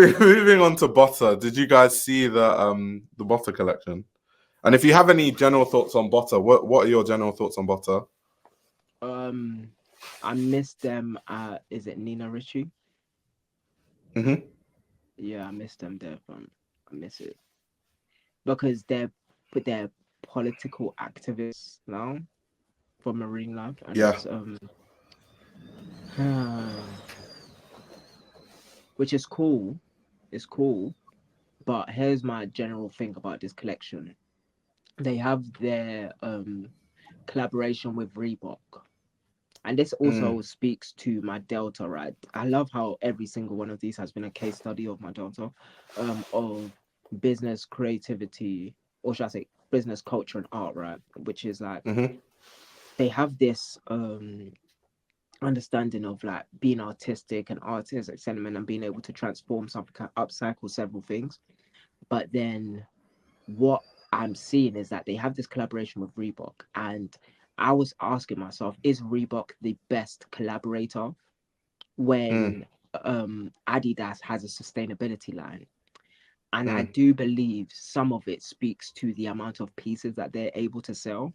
moving on to Butter, did you guys see the Butter collection? And if you have any general thoughts on Butter, what are your general thoughts on Butter? I miss them. Is it Nina Ricci? Mm-hmm. Yeah, I miss them there. I miss it because they're political activists now for marine life, and Yeah. it's which is cool. It's cool, but here's my general thing about this collection. They have their collaboration with Reebok. And this Mm. also speaks to my Delta, right? I love how every single one of these has been a case study of my Delta, of business creativity, or should I say business culture and art, right? Which is like Mm-hmm. they have this understanding of like being artistic and artistic sentiment and being able to transform something, upcycle several things. But then what I'm seeing is that they have this collaboration with Reebok, and I was asking myself, is Reebok the best collaborator Mm. when Adidas has a sustainability line? And I Mm. do believe some of it speaks to the amount of pieces that they're able to sell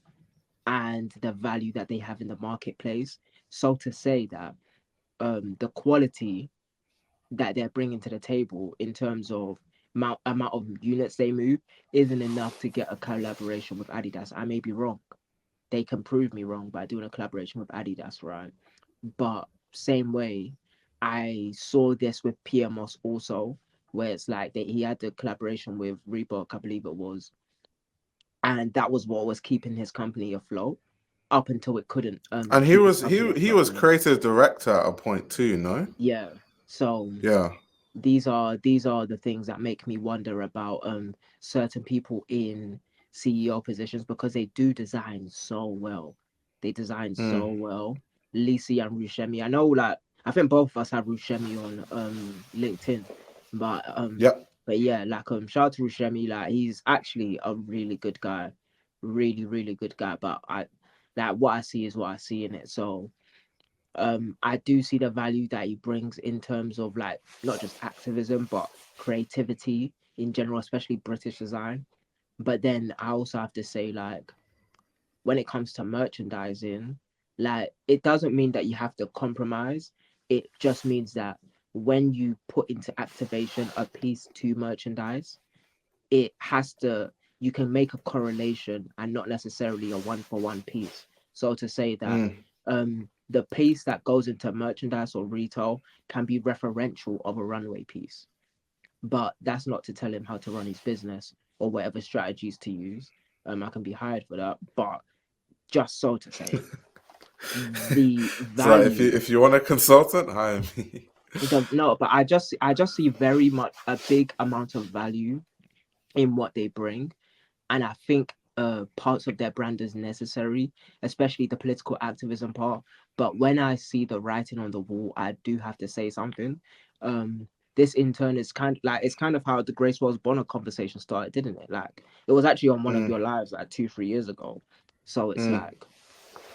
and the value that they have in the marketplace. So to say that the quality that they're bringing to the table in terms of amount of units they move isn't enough to get a collaboration with Adidas. I may be wrong. They can prove me wrong by doing a collaboration with Adidas, right? But same way, I saw this with PMOS also, where it's like he had the collaboration with Reebok, I believe it was, and that was what was keeping his company afloat up until it couldn't And he keep his was company he afloat was anymore. creative director at a point too, no? Yeah. So Yeah. these are the things that make me wonder about certain people in CEO positions because they do design so well. They design Mm. so well. Lisi and Rushemy. I know like I think both of us have Rushemy on LinkedIn. But Yep. yeah, like shout out to Rushemy, like he's actually a really good guy. Really, really good guy. But I like what I see is what I see in it. So I do see the value that he brings in terms of like not just activism but creativity in general, especially British design. But then I also have to say like when it comes to merchandising, like it doesn't mean that you have to compromise. It just means that when you put into activation a piece to merchandise, it has to you can make a correlation and not necessarily a one for one piece. So to say that Mm. the piece that goes into merchandise or retail can be referential of a runway piece, but that's not to tell him how to run his business or whatever strategies to use. I can be hired for that, but just so to say, the So value, if you want a consultant, hire me. the no, but I just see very much a big amount of value in what they bring, and I think parts of their brand is necessary, especially the political activism part. But when I see the writing on the wall, I do have to say something. This in turn is kind of how the Grace Wells Bonner conversation started, didn't it? Like it was actually on one of Mm. your lives like 2-3 years ago. So it's Mm. like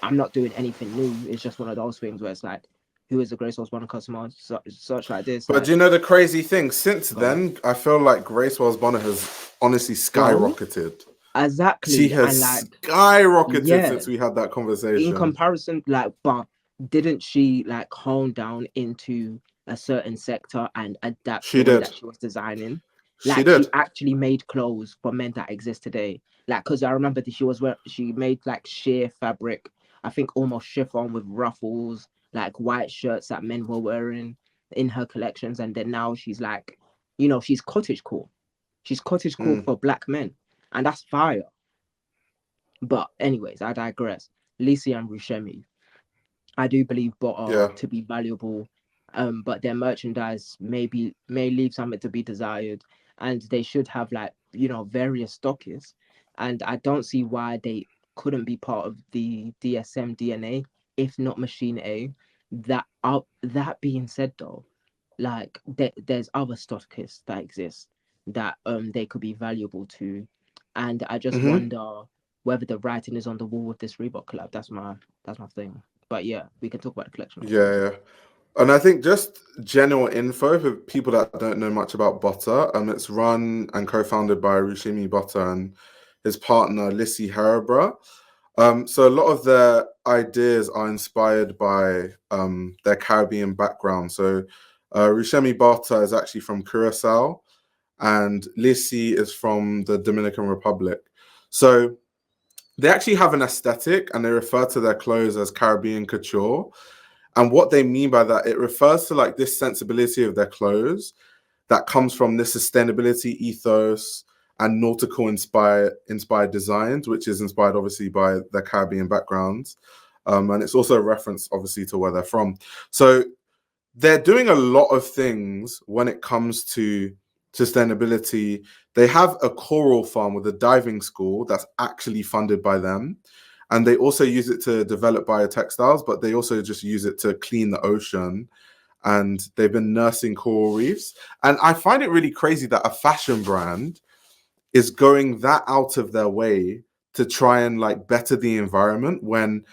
I'm not doing anything new. It's just one of those things where it's like, who is the Grace Wells Bonner customer? Such like this, But do like you know the crazy thing? Since go then, I feel like Grace Wells Bonner has honestly bro. skyrocketed. She Exactly, and has like skyrocketed yeah, since we had that in conversation. comparison, like, but didn't she like hone down into a certain sector and adapt the She way did. that she was designing? She Like, she did. actually made clothes for men that exist today. Like, because I remember that she made like sheer fabric, I think almost chiffon with ruffles, like white shirts that men were wearing in her collections. And then now she's like, she's cottage core. She's cottage core Mm. for black men, and that's fire. But anyways, I digress. Lisi and Rushemi, I do believe Yeah. Botta to be valuable, but their merchandise may leave something to be desired, and they should have like various stockists, and I don't see why they couldn't be part of the DSM DNA, if not Machine A. That being said, though, like there's other stockists that exist that they could be valuable to, and I just Hmm. wonder whether the writing is on the wall with this Reebok collab. That's my thing. But yeah, we can talk about the collection Yeah, afterwards. yeah. And I think just general info for people that don't know much about Butter, it's run and co-founded by Rushemy Butter and his partner Lisi Herrebrugh. So a lot of their ideas are inspired by their Caribbean background. So Rushemy Butter is actually from Curaçao, and Lisi is from the Dominican Republic. So they actually have an aesthetic, and they refer to their clothes as Caribbean couture. And what they mean by that, it refers to like this sensibility of their clothes that comes from this sustainability ethos and nautical inspired designs, which is inspired obviously by their Caribbean backgrounds. And it's also a reference obviously to where they're from. So they're doing a lot of things when it comes to sustainability. They have a coral farm with a diving school that's actually funded by them. And they also use it to develop biotextiles, but they also just use it to clean the ocean. And they've been nursing coral reefs. And I find it really crazy that a fashion brand is going that out of their way to try and like better the environment when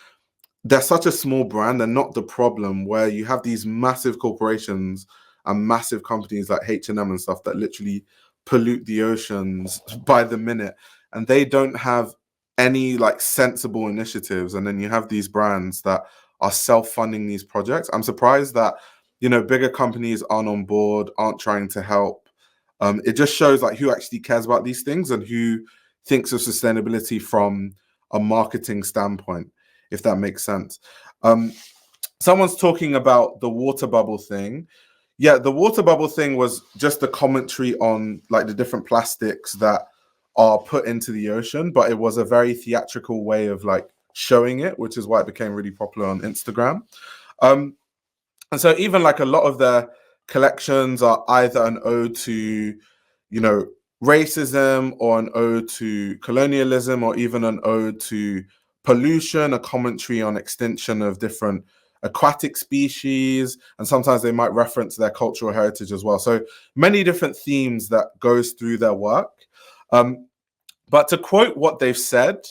they're such a small brand. They're not the problem, where you have these massive corporations and massive companies like H&M and stuff that literally pollute the oceans by the minute. And they don't have any like sensible initiatives, and then you have these brands that are self-funding these projects. I'm surprised that bigger companies aren't on board, aren't trying to help. It just shows like who actually cares about these things and who thinks of sustainability from a marketing standpoint, if that makes sense. Someone's talking about the water bubble thing. Yeah, the water bubble thing was just a commentary on like the different plastics that are put into the ocean, but it was a very theatrical way of like showing it, which is why it became really popular on Instagram. And so even like a lot of their collections are either an ode to, racism, or an ode to colonialism, or even an ode to pollution, a commentary on extinction of different aquatic species, and sometimes they might reference their cultural heritage as well. So many different themes that goes through their work. But to quote what they've said,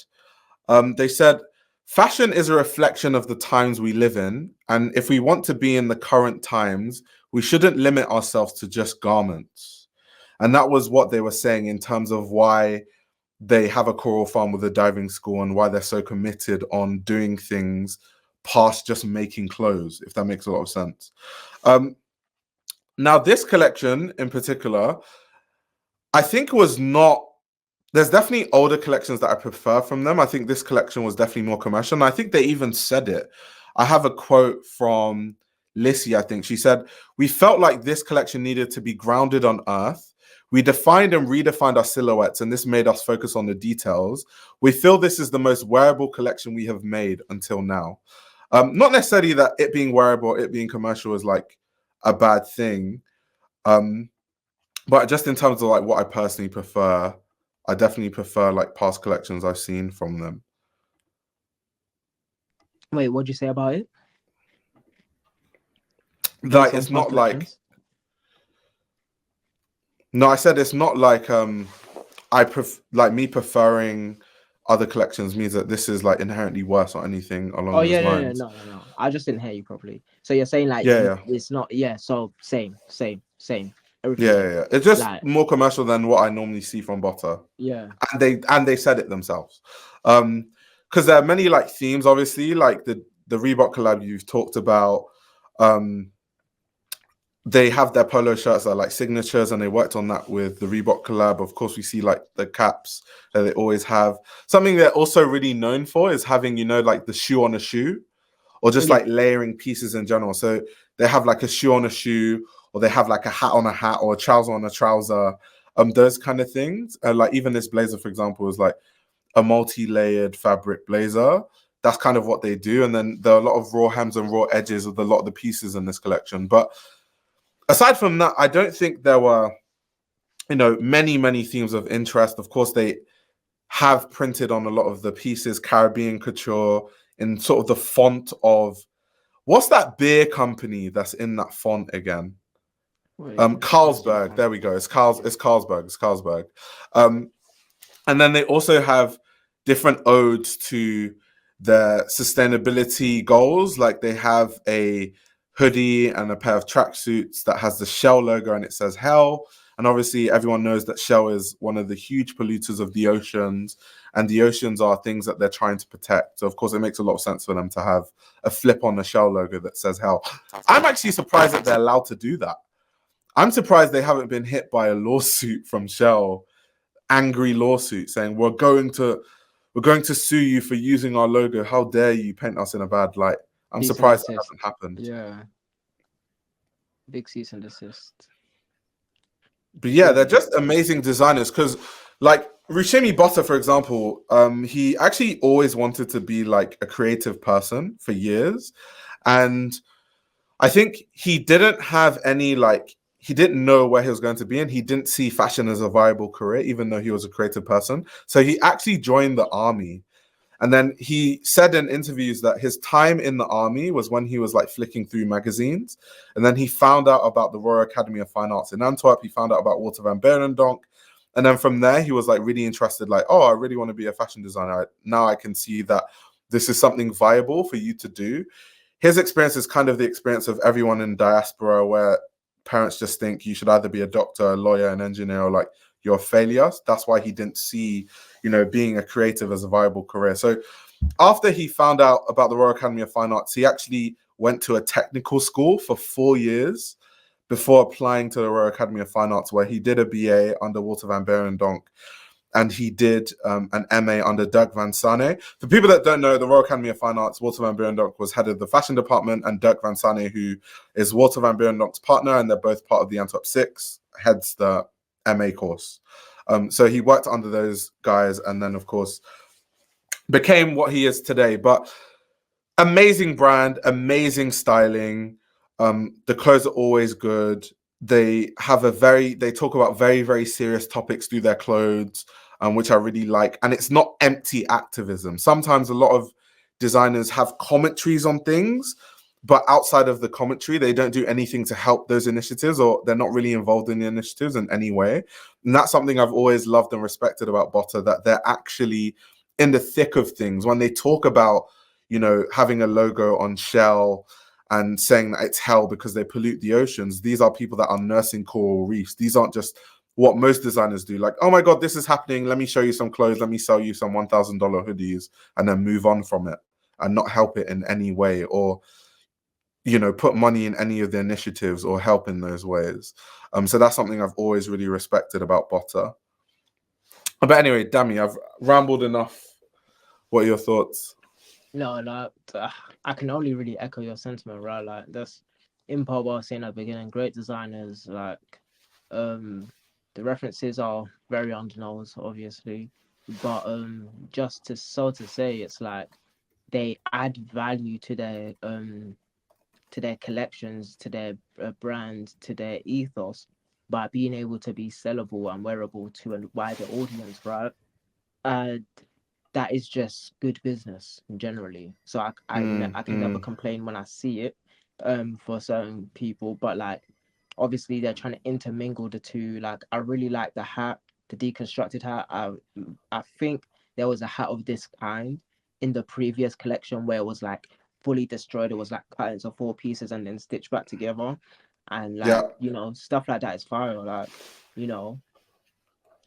they said, "Fashion is a reflection of the times we live in. And if we want to be in the current times, we shouldn't limit ourselves to just garments." And that was what they were saying in terms of why they have a coral farm with a diving school and why they're so committed on doing things past just making clothes, if that makes a lot of sense. Now, this collection in particular, I think was not. There's definitely older collections that I prefer from them. I think this collection was definitely more commercial. And I think they even said it. I have a quote from Lisi, I think. She said, "We felt like this collection needed to be grounded on earth. We defined and redefined our silhouettes, and this made us focus on the details. We feel this is the most wearable collection we have made until now." Not necessarily that it being wearable, it being commercial is like a bad thing. But just in terms of like what I personally prefer, I definitely prefer like past collections I've seen from them. Wait, what'd you say about it? Like it's not like. No, I said it's not like me preferring other collections means that this is like inherently worse or anything along those lines. No. I just didn't hear you properly. So you're saying like it's not so same. Yeah. It's just like, more commercial than what I normally see from Butter. Yeah. And they said it themselves. Because there are many like themes, obviously, like the Reebok collab you've talked about. They have their polo shirts that are like signatures, and they worked on that with the Reebok collab. Of course, we see like the caps that they always have. Something they're also really known for is having, like the shoe on a shoe, or just like layering pieces in general. So they have like a shoe on a shoe, or they have like a hat on a hat, or a trouser on a trouser. Those kind of things. Like even this blazer, for example, is like a multi-layered fabric blazer. That's kind of what they do. And then there are a lot of raw hems and raw edges with a lot of the pieces in this collection. But aside from that, I don't think there were, many themes of interest. Of course, they have printed on a lot of the pieces Caribbean couture in sort of the font of, what's that beer company that's in that font again? Carlsberg. There we go. It's Carlsberg. And then they also have different odes to their sustainability goals. Like they have a hoodie and a pair of tracksuits that has the Shell logo and it says hell. And obviously everyone knows that Shell is one of the huge polluters of the oceans, and the oceans are things that they're trying to protect. So of course it makes a lot of sense for them to have a flip on the Shell logo that says hell. I'm actually surprised that they're allowed to do that. I'm surprised they haven't been hit by a lawsuit from Shell, angry lawsuit saying we're going to sue you for using our logo. How dare you paint us in a bad light? I'm Cease and surprised that desist. hasn't happened. Yeah. Big cease and desist. But yeah, they're just amazing designers because, like, Rushemy Butter, for example, he actually always wanted to be like a creative person for years. And I think he didn't have any, like, he didn't know where he was going to be, and he didn't see fashion as a viable career, even though he was a creative person. So he actually joined the army. And then he said in interviews that his time in the army was when he was like flicking through magazines. And then he found out about the Royal Academy of Fine Arts in Antwerp. He found out about Walter van Beirendonck. And then from there, he was like really interested, like, oh, I really want to be a fashion designer. Now I can see that this is something viable for you to do. His experience is kind of the experience of everyone in diaspora, where parents just think you should either be a doctor, a lawyer, an engineer, or like you're a failure. That's why he didn't see, you know, being a creative as a viable career. So after he found out about the Royal Academy of Fine Arts, he actually went to a technical school for 4 years before applying to the Royal Academy of Fine Arts, where he did a BA under Walter van Beirendonck, and he did an MA under Dirk van Sane. For people that don't know, the Royal Academy of Fine Arts, Walter van Beirendonck was head of the fashion department, and Dirk van Sane, who is Walter van Beirendonck's partner, and they're both part of the Antwerp Six, heads the MA course. So he worked under those guys, and then, of course, became what he is today. But amazing brand, amazing styling. The clothes are always good. They talk about very, very serious topics through their clothes, which I really like. And it's not empty activism. Sometimes a lot of designers have commentaries on things, but outside of the commentary, they don't do anything to help those initiatives, or they're not really involved in the initiatives in any way. And that's something I've always loved and respected about Botta, that they're actually in the thick of things. When they talk about, you know, having a logo on Shell and saying that it's hell because they pollute the oceans, these are people that are nursing coral reefs. These aren't just what most designers do, like, oh my God, this is happening, let me show you some clothes, let me sell you some $1,000 hoodies, and then move on from it and not help it in any way, or, you know, put money in any of the initiatives or help in those ways. So that's something I've always really respected about Botta. But anyway, Dami, I've rambled enough. What are your thoughts? No, I can only really echo your sentiment, right? Like, that's Impo was saying at the beginning, great designers, like, the references are very on the nose, obviously, but just to say, it's like they add value to their collections, to their brand, to their ethos, by being able to be sellable and wearable to a wider audience, right? And that is just good business generally. So I can never complain when I see it for certain people, but like, obviously they're trying to intermingle the two. Like, I really like the hat, the deconstructed hat. I think there was a hat of this kind in the previous collection where it was like fully destroyed. It was like cut into 4 pieces and then stitched back together, and like, Yeah. you know, stuff like that is fire. Like, you know,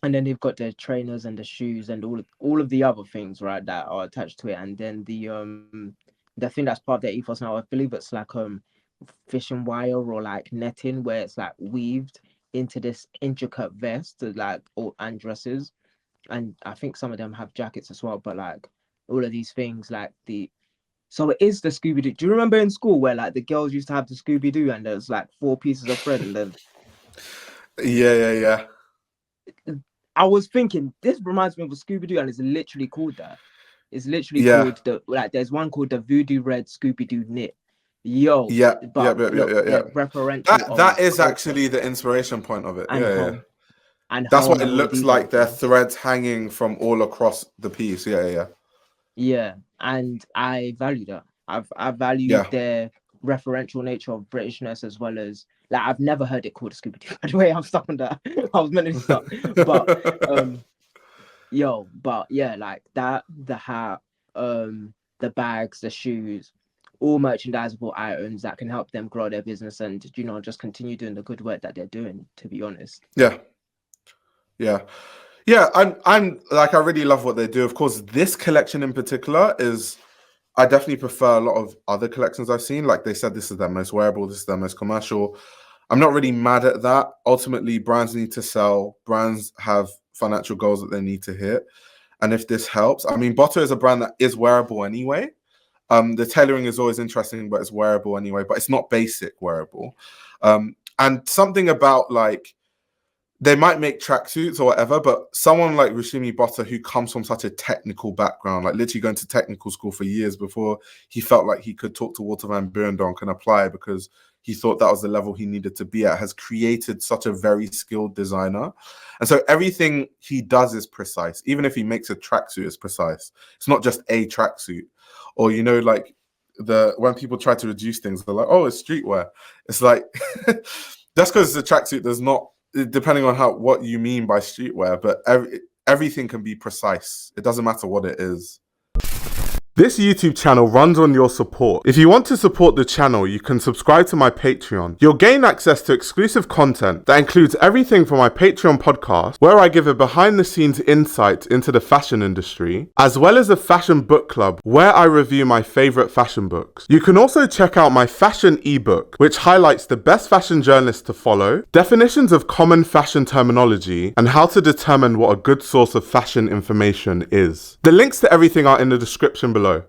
and then they've got the trainers and the shoes and all of the other things, right, that are attached to it. And then the thing that's part of their ethos now, I believe it's like fishing wire or like netting, where it's like weaved into this intricate vest, like, and dresses. And I think some of them have jackets as well, but like all of these things, like so it is the Scooby-Doo. Do you remember in school where like the girls used to have the Scooby-Doo and there's like 4 pieces of thread, and then Yeah. I was thinking this reminds me of a Scooby-Doo, and it's literally called that. It's literally Yeah. called there's one called the Voodoo Red Scooby-Doo knit. Yo, Yeah. but look, Yeah. they're referential That of is culture actually the inspiration point of it. and Yeah. home and That's why home it and all of looks these other like they're things. threads hanging from all across the piece. Yeah. Yeah, and I value that. I value Yeah. their referential nature of Britishness, as well as, like, I've never heard it called a Scooby Doo. By the way, I'm stuck on that. I was meant to be stuck, but but yeah, like that, the hat, the bags, the shoes, all merchandisable items that can help them grow their business and, you know, just continue doing the good work that they're doing, to be honest. Yeah. I'm like, I really love what they do. Of course, this collection in particular is, I definitely prefer a lot of other collections I've seen. Like they said, this is their most wearable, this is their most commercial. I'm not really mad at that. Ultimately, brands need to sell. Brands have financial goals that they need to hit. And if this helps, I mean, Botta is a brand that is wearable anyway. The tailoring is always interesting, but it's wearable anyway. But it's not basic wearable. And something about like, they might make tracksuits or whatever, but someone like Rushemy Botta, who comes from such a technical background, like literally going to technical school for years before he felt like he could talk to Walter van Beirendonck and apply because he thought that was the level he needed to be at, has created such a very skilled designer. And so everything he does is precise. Even if he makes a tracksuit, it's precise. It's not just a tracksuit. Or, you know, like when people try to reduce things, they're like, oh, it's streetwear. It's like, just because it's a tracksuit does not, depending on what you mean by streetwear, but everything can be precise. It doesn't matter what it is. This YouTube channel runs on your support. If you want to support the channel, you can subscribe to my Patreon. You'll gain access to exclusive content that includes everything from my Patreon podcast, where I give a behind-the-scenes insight into the fashion industry, as well as a fashion book club, where I review my favorite fashion books. You can also check out my fashion ebook, which highlights the best fashion journalists to follow, definitions of common fashion terminology, and how to determine what a good source of fashion information is. The links to everything are in the description below.